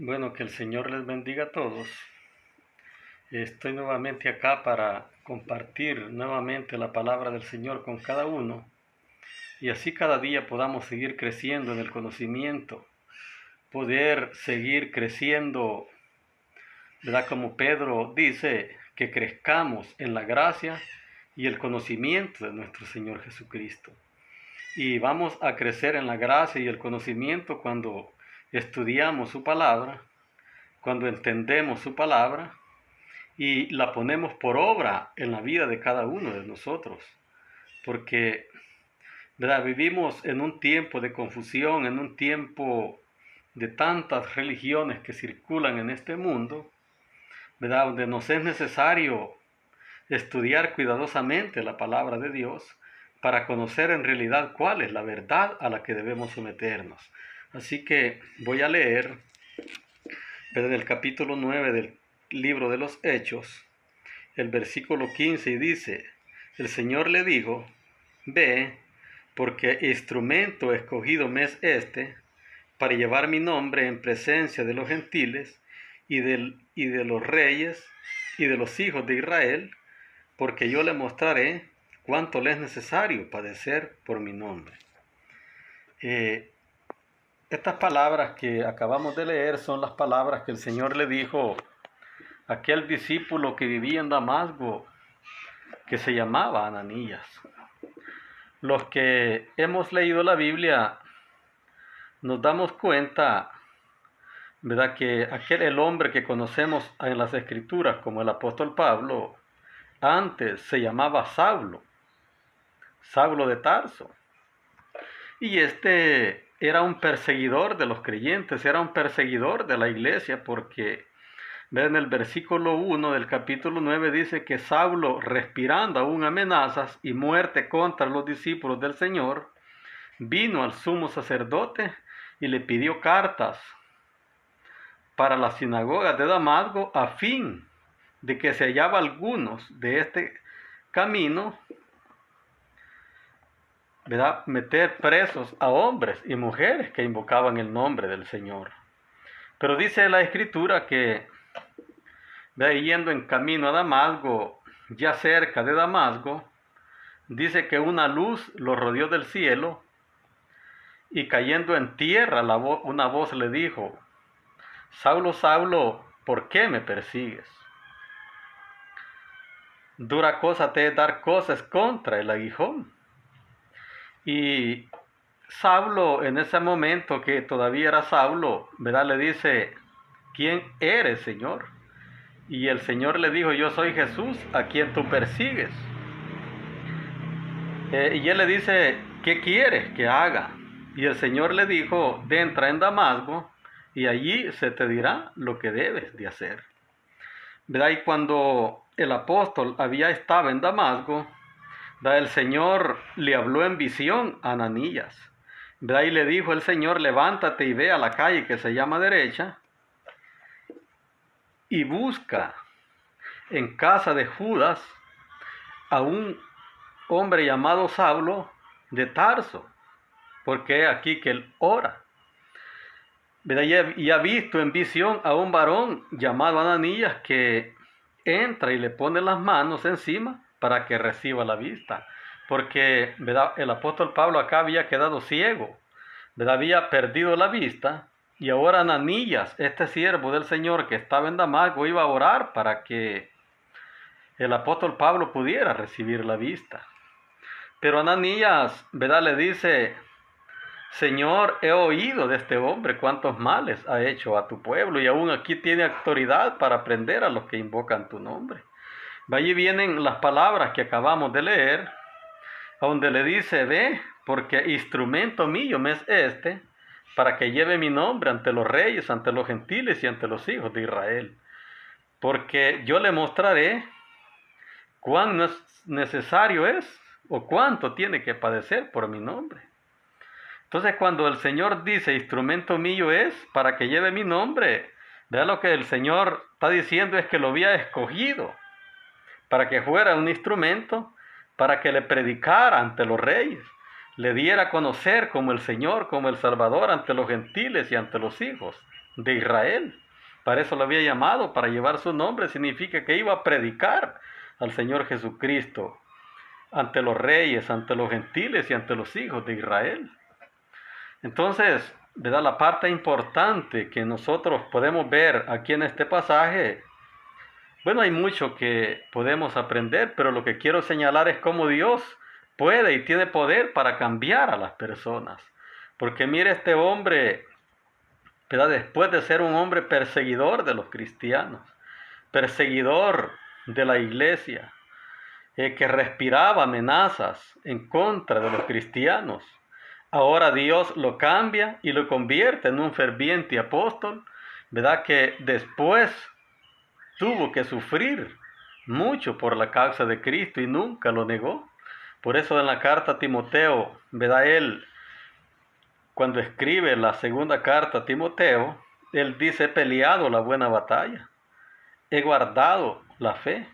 Bueno, que el Señor les bendiga a todos. Estoy nuevamente acá para compartir nuevamente la palabra del Señor con cada uno y así cada día podamos seguir creciendo en el conocimiento, poder seguir creciendo, ¿verdad? Como Pedro dice, que crezcamos en la gracia y el conocimiento de nuestro Señor Jesucristo. Y vamos a crecer en la gracia y el conocimiento cuando estudiamos su palabra, cuando entendemos su palabra y la ponemos por obra en la vida de cada uno de nosotros. Porque, ¿verdad? Vivimos en un tiempo de confusión, en un tiempo de tantas religiones que circulan en este mundo, ¿verdad? Donde nos es necesario estudiar cuidadosamente la palabra de Dios para conocer en realidad cuál es la verdad a la que debemos someternos. Así que voy a leer desde el capítulo 9 del libro de los Hechos, el versículo 15, y dice: el Señor le dijo: ve, porque instrumento escogido me es este, para llevar mi nombre en presencia de los gentiles y de los reyes y de los hijos de Israel, porque yo le mostraré cuánto le es necesario padecer por mi nombre. Estas palabras que acabamos de leer son las palabras que el Señor le dijo a aquel discípulo que vivía en Damasco, que se llamaba Ananías. Los que hemos leído la Biblia nos damos cuenta, ¿verdad?, que el hombre que conocemos en las Escrituras como el apóstol Pablo, antes se llamaba Saulo, Saulo de Tarso. Y este era un perseguidor de los creyentes, era un perseguidor de la iglesia, porque en el versículo 1 del capítulo 9 dice que Saulo, respirando aún amenazas y muerte contra los discípulos del Señor, vino al sumo sacerdote y le pidió cartas para las sinagogas de Damasco, a fin de que se hallaba algunos de este camino, ¿verdad?, meter presos a hombres y mujeres que invocaban el nombre del Señor. Pero dice la Escritura que, yendo en camino a Damasco, ya cerca de Damasco, dice que una luz lo rodeó del cielo, y cayendo en tierra una voz le dijo: Saulo, Saulo, ¿por qué me persigues? Dura cosa te es dar cosas contra el aguijón. Y Saulo, en ese momento que todavía era Saulo, ¿verdad?, le dice: ¿quién eres, Señor? Y el Señor le dijo: yo soy Jesús, a quien tú persigues. Y él le dice: ¿qué quieres que haga? Y el Señor le dijo: entra en Damasco y allí se te dirá lo que debes de hacer. ¿Verdad? Y cuando el apóstol estaba en Damasco, ¿verdad?, el Señor le habló en visión a Ananías, ¿verdad? Y le dijo el Señor: levántate y ve a la calle que se llama derecha y busca en casa de Judas a un hombre llamado Saulo de Tarso, porque aquí que él ora. ¿Verdad? Y ha visto en visión a un varón llamado Ananías que entra y le pone las manos encima para que reciba la vista. Porque, ¿verdad?, el apóstol Pablo acá había quedado ciego, ¿verdad?, había perdido la vista, y ahora Ananías, este siervo del Señor que estaba en Damasco, iba a orar para que el apóstol Pablo pudiera recibir la vista. Pero Ananías, ¿verdad?, le dice: Señor, he oído de este hombre cuántos males ha hecho a tu pueblo, y aún aquí tiene autoridad para prender a los que invocan tu nombre. Allí vienen las palabras que acabamos de leer, donde le dice: ve, porque instrumento mío me es este, para que lleve mi nombre ante los reyes, ante los gentiles y ante los hijos de Israel. Porque yo le mostraré cuán necesario es o cuánto tiene que padecer por mi nombre. Entonces, cuando el Señor dice: instrumento mío es para que lleve mi nombre, vea, lo que el Señor está diciendo es que lo había escogido para que fuera un instrumento, para que le predicara ante los reyes, le diera a conocer como el Señor, como el Salvador ante los gentiles y ante los hijos de Israel. Para eso lo había llamado, para llevar su nombre, significa que iba a predicar al Señor Jesucristo ante los reyes, ante los gentiles y ante los hijos de Israel. Entonces, ¿verdad? La parte importante que nosotros podemos ver aquí en este pasaje, bueno, hay mucho que podemos aprender, pero lo que quiero señalar es cómo Dios puede y tiene poder para cambiar a las personas. Porque mire, este hombre, ¿verdad? Después de ser un hombre perseguidor de los cristianos, perseguidor de la iglesia, que respiraba amenazas en contra de los cristianos, ahora Dios lo cambia y lo convierte en un ferviente apóstol, ¿verdad? Que después tuvo que sufrir mucho por la causa de Cristo y nunca lo negó. Por eso en la carta a Timoteo, ¿verdad? Él, cuando escribe la segunda carta a Timoteo, él dice: he peleado la buena batalla, he guardado la fe,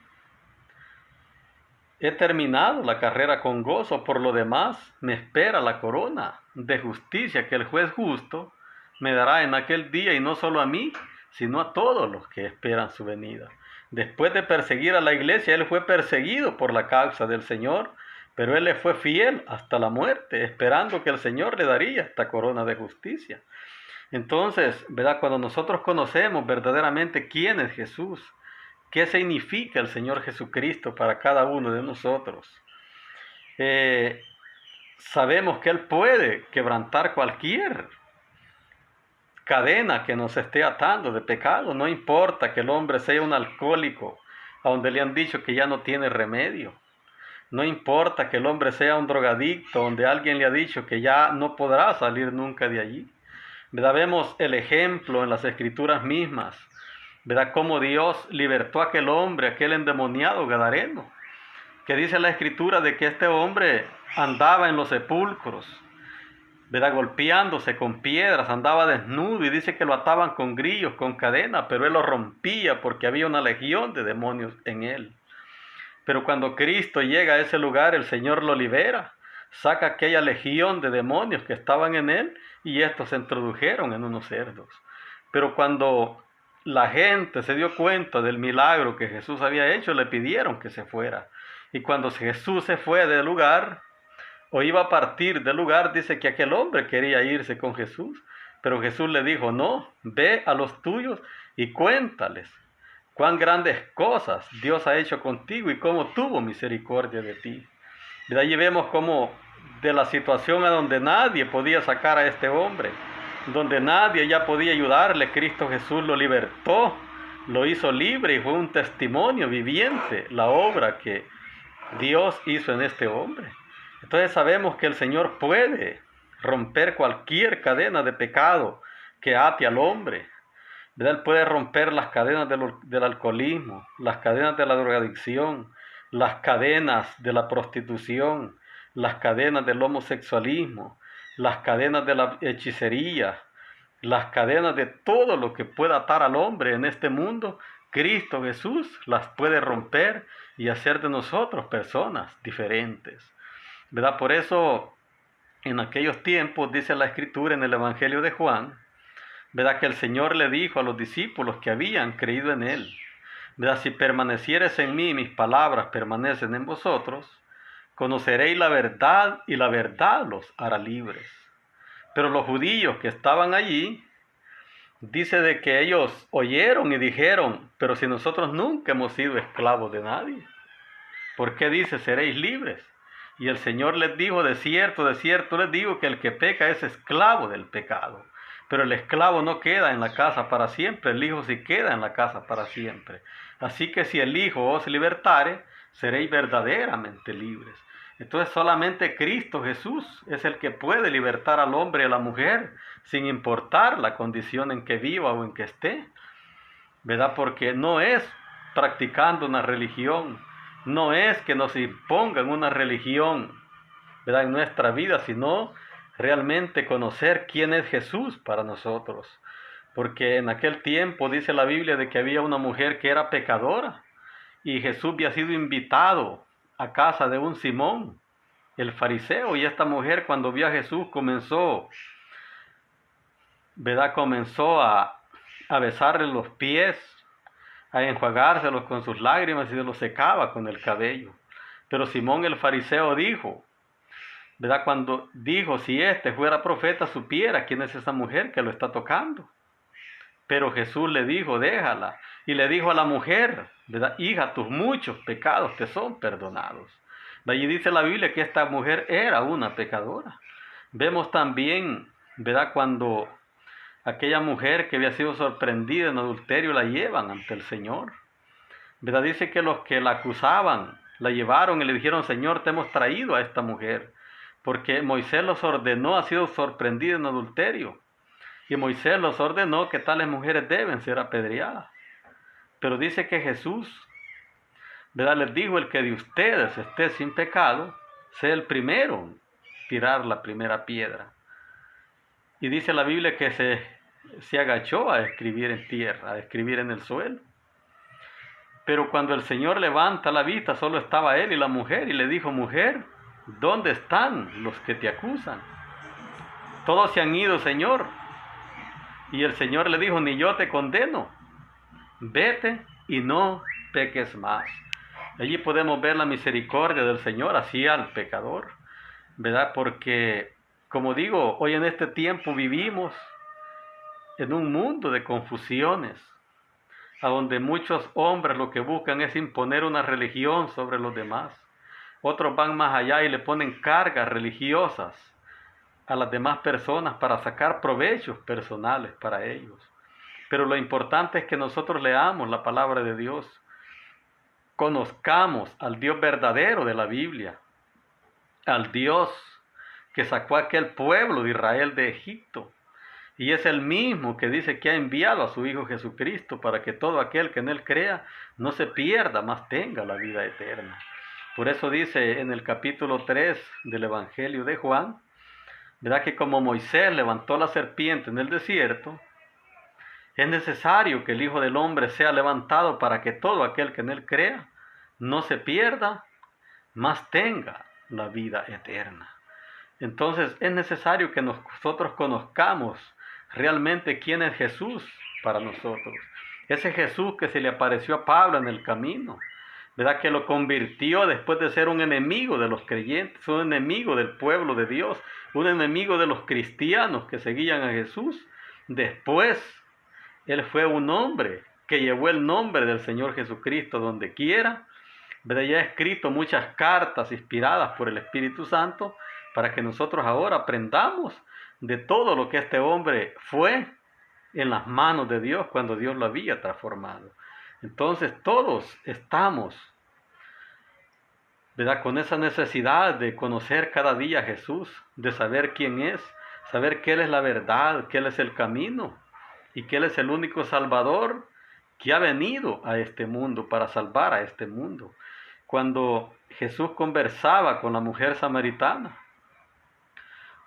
he terminado la carrera con gozo, por lo demás me espera la corona de justicia que el juez justo me dará en aquel día, y no solo a mí, sino a todos los que esperan su venida. Después de perseguir a la iglesia, él fue perseguido por la causa del Señor, pero él le fue fiel hasta la muerte, esperando que el Señor le daría esta corona de justicia. Entonces, ¿verdad? Cuando nosotros conocemos verdaderamente quién es Jesús, qué significa el Señor Jesucristo para cada uno de nosotros, sabemos que Él puede quebrantar cualquier cadena que nos esté atando de pecado. No importa que el hombre sea un alcohólico, a donde le han dicho que ya no tiene remedio. No importa que el hombre sea un drogadicto, donde alguien le ha dicho que ya no podrá salir nunca de allí. ¿Verdad? Vemos el ejemplo en las Escrituras mismas, ¿verdad? Cómo Dios libertó a aquel hombre, aquel endemoniado gadareno, que dice la Escritura de que este hombre andaba en los sepulcros, ¿verdad? Golpeándose con piedras, andaba desnudo, y dice que lo ataban con grillos, con cadenas, pero él lo rompía porque había una legión de demonios en él. Pero cuando Cristo llega a ese lugar, el Señor lo libera, saca aquella legión de demonios que estaban en él, y estos se introdujeron en unos cerdos. Pero cuando la gente se dio cuenta del milagro que Jesús había hecho, le pidieron que se fuera. Y cuando Jesús se fue del lugar, o iba a partir del lugar, dice que aquel hombre quería irse con Jesús, pero Jesús le dijo: no, ve a los tuyos y cuéntales cuán grandes cosas Dios ha hecho contigo y cómo tuvo misericordia de ti. De allí vemos cómo de la situación a donde nadie podía sacar a este hombre, donde nadie ya podía ayudarle, Cristo Jesús lo libertó, lo hizo libre, y fue un testimonio viviente la obra que Dios hizo en este hombre. Entonces sabemos que el Señor puede romper cualquier cadena de pecado que ate al hombre. Él puede romper las cadenas del alcoholismo, las cadenas de la drogadicción, las cadenas de la prostitución, las cadenas del homosexualismo, las cadenas de la hechicería, las cadenas de todo lo que pueda atar al hombre en este mundo. Cristo Jesús las puede romper y hacer de nosotros personas diferentes, ¿verdad? Por eso en aquellos tiempos dice la Escritura en el Evangelio de Juan, ¿verdad? Que el Señor le dijo a los discípulos que habían creído en Él, ¿verdad? Si permanecieres en mí, mis palabras permanecen en vosotros, conoceréis la verdad, y la verdad los hará libres. Pero los judíos que estaban allí, dice de que ellos oyeron y dijeron: pero si nosotros nunca hemos sido esclavos de nadie, ¿por qué dice seréis libres? Y el Señor les dijo: de cierto les digo que el que peca es esclavo del pecado. Pero el esclavo no queda en la casa para siempre, el Hijo sí queda en la casa para siempre. Así que si el Hijo os libertare, seréis verdaderamente libres. Entonces solamente Cristo Jesús es el que puede libertar al hombre y a la mujer, sin importar la condición en que viva o en que esté, ¿verdad? Porque no es practicando una religión, no es que nos impongan una religión, ¿verdad?, en nuestra vida, sino realmente conocer quién es Jesús para nosotros. Porque en aquel tiempo dice la Biblia de que había una mujer que era pecadora, y Jesús había sido invitado a casa de un Simón, el fariseo, y esta mujer cuando vio a Jesús comenzó, ¿verdad? Comenzó a besarle los pies, a enjuagárselos con sus lágrimas y se los secaba con el cabello. Pero Simón el fariseo dijo, ¿verdad? Cuando dijo, si este fuera profeta, supiera quién es esa mujer que lo está tocando. Pero Jesús le dijo, déjala. Y le dijo a la mujer, ¿verdad? Hija, tus muchos pecados te son perdonados. Allí dice la Biblia que esta mujer era una pecadora. Vemos también, ¿verdad? Cuando aquella mujer que había sido sorprendida en adulterio la llevan ante el Señor. ¿Verdad? Dice que los que la acusaban la llevaron y le dijeron, Señor, te hemos traído a esta mujer, porque Moisés los ordenó, ha sido sorprendida en adulterio. Y Moisés los ordenó que tales mujeres deben ser apedreadas. Pero dice que Jesús, ¿verdad? Les dijo, el que de ustedes esté sin pecado, sea el primero en tirar la primera piedra. Y dice la Biblia que se agachó a escribir en tierra, a escribir en el suelo. Pero cuando el Señor levanta la vista, solo estaba él y la mujer, y le dijo, mujer, ¿dónde están los que te acusan? Todos se han ido, Señor. Y el Señor le dijo, ni yo te condeno, vete y no peques más. Allí podemos ver la misericordia del Señor hacia el pecador, ¿verdad? Porque, como digo, hoy en este tiempo vivimos en un mundo de confusiones, a donde muchos hombres lo que buscan es imponer una religión sobre los demás. Otros van más allá y le ponen cargas religiosas a las demás personas para sacar provechos personales para ellos. Pero lo importante es que nosotros leamos la palabra de Dios, conozcamos al Dios verdadero de la Biblia, al Dios que sacó a aquel pueblo de Israel de Egipto, y es el mismo que dice que ha enviado a su Hijo Jesucristo para que todo aquel que en Él crea no se pierda, mas tenga la vida eterna. Por eso dice en el capítulo 3 del Evangelio de Juan, ¿verdad? Que como Moisés levantó la serpiente en el desierto, es necesario que el Hijo del Hombre sea levantado para que todo aquel que en Él crea no se pierda, mas tenga la vida eterna. Entonces es necesario que nosotros conozcamos realmente quién es Jesús para nosotros. Ese Jesús que se le apareció a Pablo en el camino, ¿verdad? Que lo convirtió después de ser un enemigo de los creyentes, un enemigo del pueblo de Dios, un enemigo de los cristianos que seguían a Jesús. Después, Él fue un hombre que llevó el nombre del Señor Jesucristo donde quiera, ¿verdad? Ya ha escrito muchas cartas inspiradas por el Espíritu Santo para que nosotros ahora aprendamos de todo lo que este hombre fue en las manos de Dios cuando Dios lo había transformado. Entonces todos estamos, ¿verdad? Con esa necesidad de conocer cada día a Jesús, de saber quién es, saber que Él es la verdad, que Él es el camino y que Él es el único Salvador que ha venido a este mundo para salvar a este mundo. Cuando Jesús conversaba con la mujer samaritana,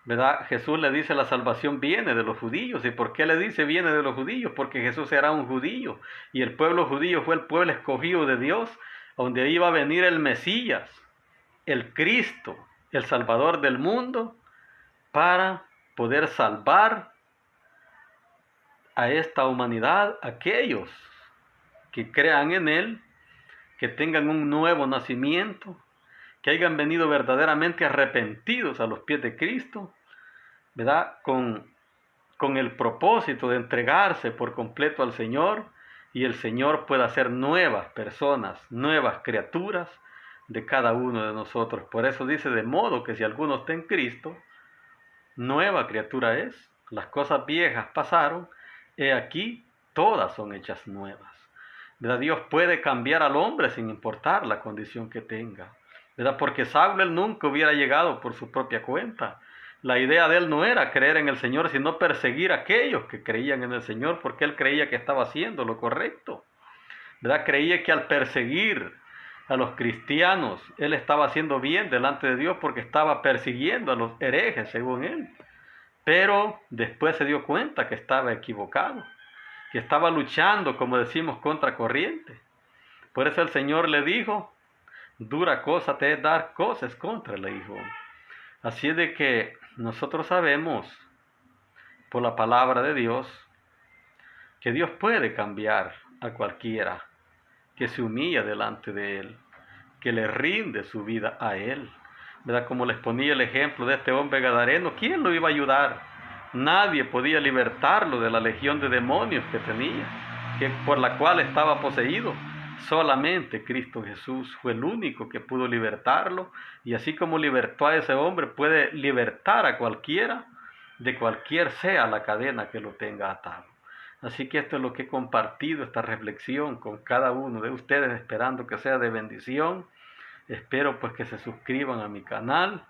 ¿verdad? Jesús le dice la salvación viene de los judíos. ¿Y por qué le dice viene de los judíos? Porque Jesús era un judío y el pueblo judío fue el pueblo escogido de Dios, donde iba a venir el Mesías, el Cristo, el Salvador del mundo, para poder salvar a esta humanidad, aquellos que crean en Él, que tengan un nuevo nacimiento, que hayan venido verdaderamente arrepentidos a los pies de Cristo, ¿verdad? Con el propósito de entregarse por completo al Señor, y el Señor pueda hacer nuevas personas, nuevas criaturas de cada uno de nosotros. Por eso dice, de modo que si alguno está en Cristo, nueva criatura es. Las cosas viejas pasaron, he aquí, todas son hechas nuevas. ¿Verdad? Dios puede cambiar al hombre sin importar la condición que tenga, ¿verdad? Porque Saulo él nunca hubiera llegado por su propia cuenta. La idea de él no era creer en el Señor, sino perseguir a aquellos que creían en el Señor, porque él creía que estaba haciendo lo correcto, ¿verdad? Creía que al perseguir a los cristianos, él estaba haciendo bien delante de Dios porque estaba persiguiendo a los herejes, según él. Pero después se dio cuenta que estaba equivocado, que estaba luchando, como decimos, contra corriente. Por eso el Señor le dijo, Dura cosa te es dar cosas contra el Hijo. Así es de que nosotros sabemos por la palabra de Dios que Dios puede cambiar a cualquiera que se humilla delante de Él, que le rinde su vida a Él. ¿Verdad? Como les ponía el ejemplo de este hombre gadareno, ¿quién lo iba a ayudar? Nadie podía libertarlo de la legión de demonios que tenía, por la cual estaba poseído. Solamente Cristo Jesús fue el único que pudo libertarlo, y así como libertó a ese hombre, puede libertar a cualquiera, de cualquier sea la cadena que lo tenga atado. Así que esto es lo que he compartido, esta reflexión con cada uno de ustedes, esperando que sea de bendición. Espero pues que se suscriban a mi canal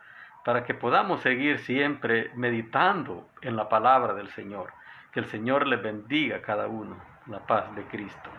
para que podamos seguir siempre meditando en la palabra del Señor. Que el Señor les bendiga a cada uno. La paz de Cristo.